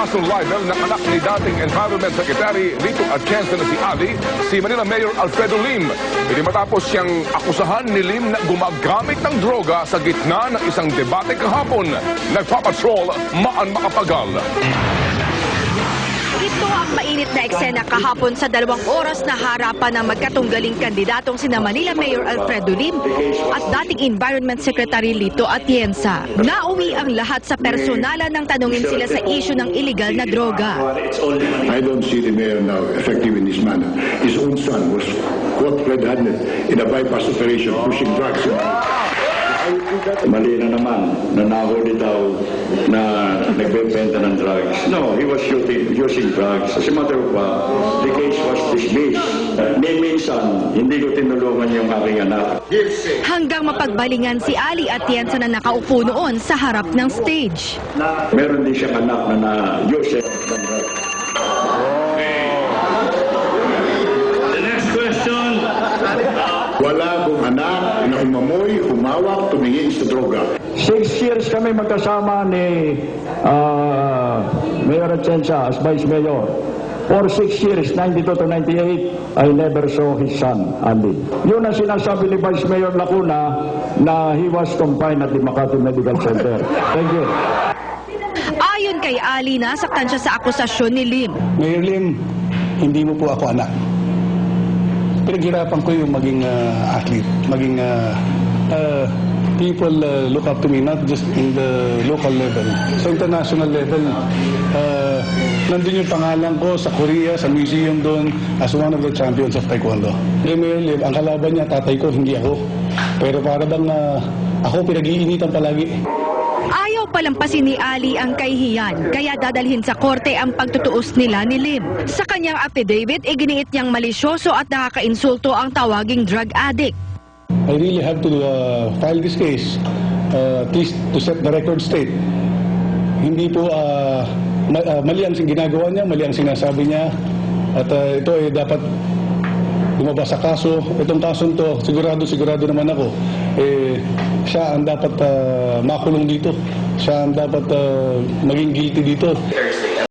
personal libel ng anak ni dating Environment Secretary Lito Atienza na si Ali, si Manila Mayor Alfredo Lim. Hindi matapos siyang akusahan ni Lim na gumagamit ng droga sa gitna ng isang debate kahapon. Nagpapatrol, Maan Makapagal. Ito ang mainit na eksena kahapon sa 2 oras na harapan ng magkatunggaling kandidatong sina Manila Mayor Alfredo Lim at dating Environment Secretary Lito Atienza. Nauwi ang lahat sa personalan nang tanungin sila sa issue ng illegal na droga. I don't see the mayor now effective in this manner. His own son was caught red-handed in a bypass operation pushing drugs. Mali na naman na nahuli daw na nagbebenta ng drugs. No, he was using drugs. As a matter of fact, the case was dismissed. Minsan, hindi ko tinulungan yung aking anak. Hanggang mapagbalingan si Ali Atienza na nakaupo noon sa harap ng stage. Meron din siyang anak na na-use ng drugs. The next question. Wala akong anak na umamoy, humawak, tumingin sa droga. 6 years kami magkasama ni Mayor Atienza as Vice Mayor. For 6 years, 92 to 98, I never saw his son, Ali. Yun ang sinasabi ni Vice Mayor Lacuna na he was confined at the Makati Medical Center. Thank you. Ayon kay Ali, nasaktan siya sa akusasyon ni Lim. Mayor Lim, hindi mo po ako anak. Pinaghirapan ko yung maging athlete, maging people look up to me, not just in the local level. Sa international level, nandun yung pangalan ko sa Korea, sa museum doon, as one of the champions of Taekwondo. Mayor Lim, ang kalaban niya, tatay ko, hindi ako. Pero para bang ako pinag-iinitan palagi. Ayaw palampasin ni Ali ang kahihiyan, kaya dadalhin sa korte ang pagtutuos nila ni Lim. Sa kanyang affidavit, iginiit niyang malisyoso at nakakainsulto ang tawaging drug addict. I really have to file this case, at least to set the record straight. Hindi po mali ang ginagawa niya, mali ang sinasabi niya, at ito ay dapat lumabas sa kaso. Itong kasong to, sigurado naman ako, siya ang dapat makulong dito. Siya ang dapat maging guilty dito.